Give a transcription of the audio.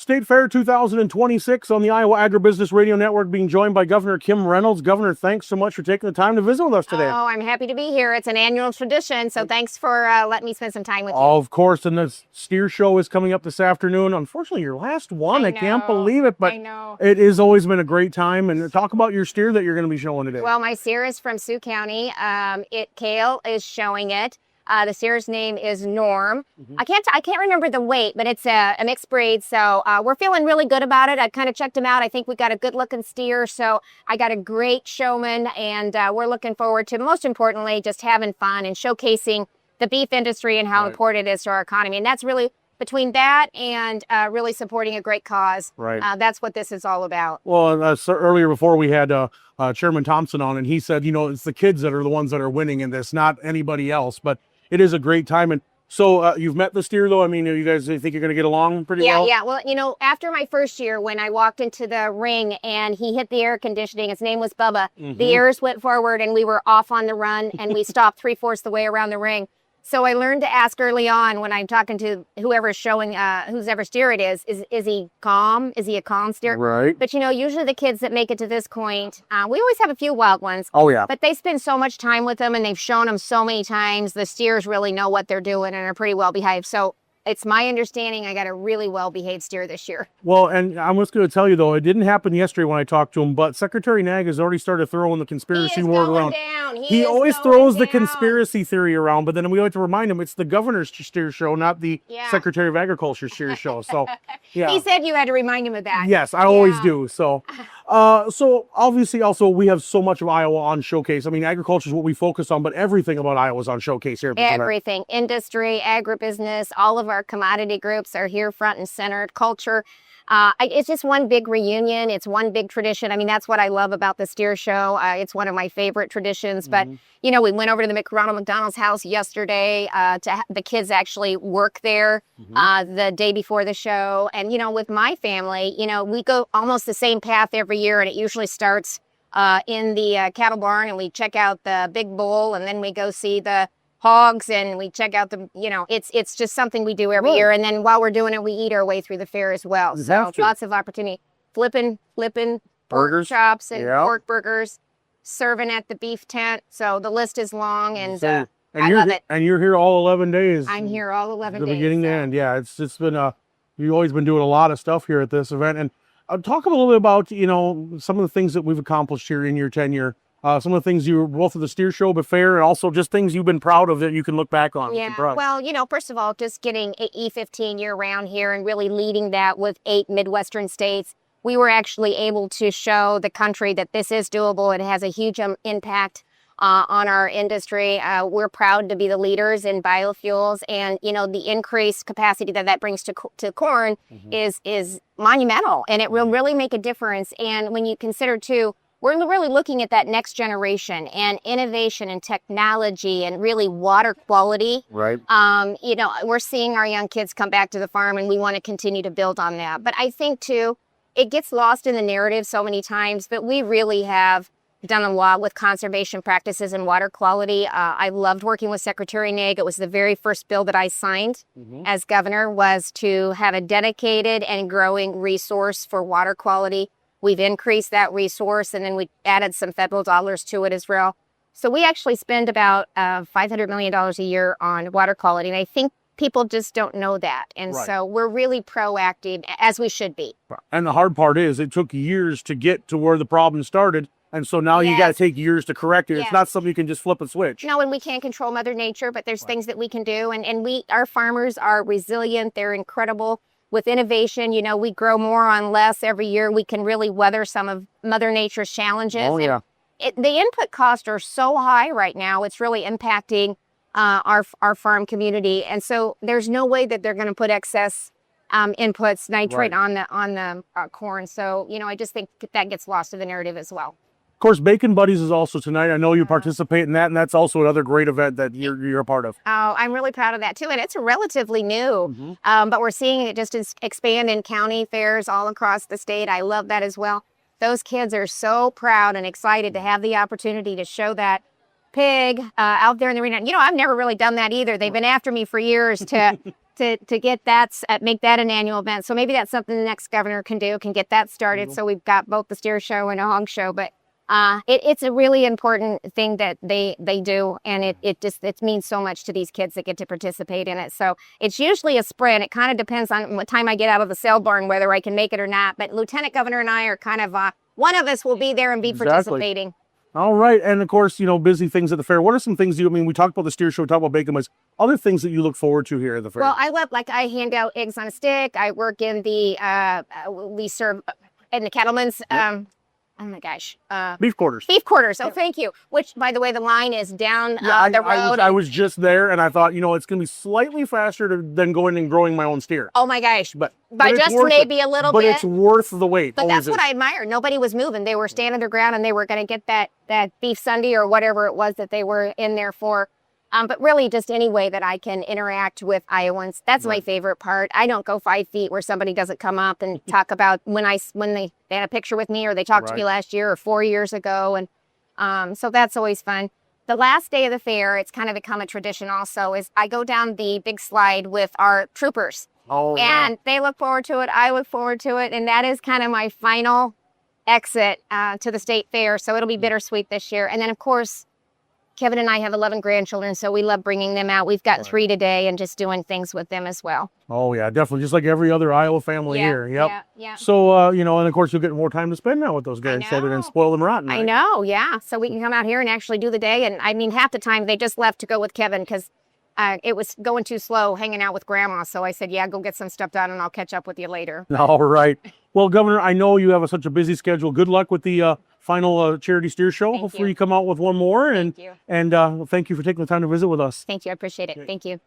State Fair 2026 on the Iowa Agribusiness Radio Network, being joined by Governor Kim Reynolds. Governor, thanks so much for taking the time to visit with us today. Oh, I'm happy to be here. It's an annual tradition, so thanks for letting me spend some time with you. Of course, and the steer show is coming up this afternoon. Unfortunately, your last one. I can't believe it, but it has always been a great time. And talk about your steer that you're going to be showing today. Well, my steer is from Sioux County. Kale is showing it. The steer's name is Norm. I can't remember the weight, but it's a mixed breed. So we're feeling really good about it. I kind of checked him out. I think we got a good looking steer. So I got a great showman, and we're looking forward to, most importantly, just having fun and showcasing the beef industry and how important it is to our economy. And that's really, between that and really supporting a great cause, that's what this is all about. Well, earlier before we had Chairman Thompson on, and he said, you know, it's the kids that are the ones that are winning in this, not anybody else. But it is a great time. And so you've met the steer, though? I mean, you guys think you're going to get along pretty well? Yeah. Well, you know, after my first year, when I walked into the ring and he hit the air conditioning, his name was Bubba, the ears went forward and we were off on the run, and we stopped 3/4 the way around the ring. So I learned to ask early on when I'm talking to whoever's showing, whoever steer it is he calm? Is he a calm steer? Right. But, you know, usually the kids that make it to this point, we always have a few wild ones. Oh, yeah. But they spend so much time with them, and they've shown them so many times. The steers really know what they're doing and are pretty well behaved. So it's my understanding I got a really well-behaved steer this year. Well, and I'm just going to tell you, though, it didn't happen yesterday when I talked to him, but Secretary Nag has already started throwing the conspiracy word around. He always throws the conspiracy theory around, but then we like to remind him it's the governor's steer show, not the Secretary of Agriculture steer show. So, yeah. He said you had to remind him of that. Yes, I always do. So, so obviously, also we have so much of Iowa on showcase. I mean, agriculture is what we focus on, but everything about Iowa is on showcase here. Everything, industry, agribusiness, all of our commodity groups are here front and center. Culture. It's just one big reunion. It's one big tradition. I mean, that's what I love about the steer show. It's one of my favorite traditions. But, you know, we went over to the Ronald McDonald's house yesterday. The kids actually work there the day before the show. And, you know, with my family, you know, we go almost the same path every year. And it usually starts in the cattle barn, and we check out the big bull, and then we go see the hogs, and we check out the, you know, it's just something we do every year. And then while we're doing it, we eat our way through the fair as well. So lots of opportunity. Flipping pork chops and pork burgers, serving at the beef tent. So the list is long, and I love it. And you're here all 11 days. I'm here all 11 days. The beginning to end. Yeah, it's been you've always been doing a lot of stuff here at this event. And talk a little bit about, you know, some of the things that we've accomplished here in your tenure. Some of the things you were both at the steer show, but fair, and also just things you've been proud of that you can look back on. Yeah, well, you know, first of all, just getting E15 year-round here and really leading that with 8 Midwestern states, we were actually able to show the country that this is doable. It has a huge impact on our industry. We're proud to be the leaders in biofuels, and, you know, the increased capacity that brings to corn is monumental, and it will really make a difference. And when you consider, too, we're really looking at that next generation and innovation and technology and really water quality. Right. You know, we're seeing our young kids come back to the farm, and we want to continue to build on that. But I think, too, it gets lost in the narrative so many times, but we really have done a lot with conservation practices and water quality. I loved working with Secretary Nag. It was the very first bill that I signed as governor, was to have a dedicated and growing resource for water quality. We've increased that resource, and then we added some federal dollars to it as well. So we actually spend about $500 million a year on water quality, and I think people just don't know that. And so we're really proactive, as we should be. And the hard part is it took years to get to where the problem started, and so now you got to take years to correct it. It's not something you can just flip a switch. No, and we can't control Mother Nature, but there's things that we can do, and our farmers are resilient. They're incredible. With innovation, you know, we grow more on less every year. We can really weather some of Mother Nature's challenges. Oh, yeah. The input costs are so high right now, it's really impacting our farm community. And so there's no way that they're going to put excess inputs, nitrate on the corn. So, you know, I just think that gets lost in the narrative as well. Of course, Bacon Buddies is also tonight. I know you participate in that, and that's also another great event that you're a part of. Oh, I'm really proud of that, too. And it's relatively new, but we're seeing it just expand in county fairs all across the state. I love that as well. Those kids are so proud and excited to have the opportunity to show that pig out there in the arena. You know, I've never really done that either. They've been after me for years to get that, make that an annual event. So maybe that's something the next governor can do, can get that started. So we've got both the steer show and a hog show. But it's a really important thing that they do, and it means so much to these kids that get to participate in it. So it's usually a sprint. It kind of depends on what time I get out of the sale barn, whether I can make it or not. But Lieutenant Governor and I are kind of one of us will be there and be participating. All right. And of course, you know, busy things at the fair. What are some things I mean, we talked about the steer show, we talked about bacon bites, other things that you look forward to here at the fair? Well, I love, like, I hand out eggs on a stick. I work in the, we serve in the cattlemen's, oh my gosh. Beef quarters. Beef quarters. Oh, thank you. Which, by the way, the line is down the road. I was just there, and I thought, you know, it's going to be slightly faster than going and growing my own steer. Oh my gosh. But just maybe a little bit. But it's worth the wait. But that's what I admire. Nobody was moving. They were standing their ground, and they were going to get that beef Sunday or whatever it was that they were in there for. But really, just any way that I can interact with Iowans, that's my favorite part. I don't go 5 feet where somebody doesn't come up and talk about when they had a picture with me, or they talked to me last year or 4 years ago. And so that's always fun. The last day of the fair, it's kind of become a tradition also, is I go down the big slide with our troopers. Oh, and they look forward to it. I look forward to it. And that is kind of my final exit to the state fair. So it'll be bittersweet this year. And then, of course, Kevin and I have 11 grandchildren, so we love bringing them out. We've got 3 today and just doing things with them as well. Oh, yeah, definitely. Just like every other Iowa family here. Yep. Yeah. So, you know, and of course, you'll get more time to spend now with those guys so they didn't spoil them rotten. Right? I know, yeah. So we can come out here and actually do the day. And I mean, half the time they just left to go with Kevin because it was going too slow hanging out with Grandma. So I said, yeah, go get some stuff done and I'll catch up with you later. All right. Well, Governor, I know you have such a busy schedule. Good luck with the final charity steer show. Hopefully you come out with one more. And thank you for taking the time to visit with us. Thank you. I appreciate it. Thank you.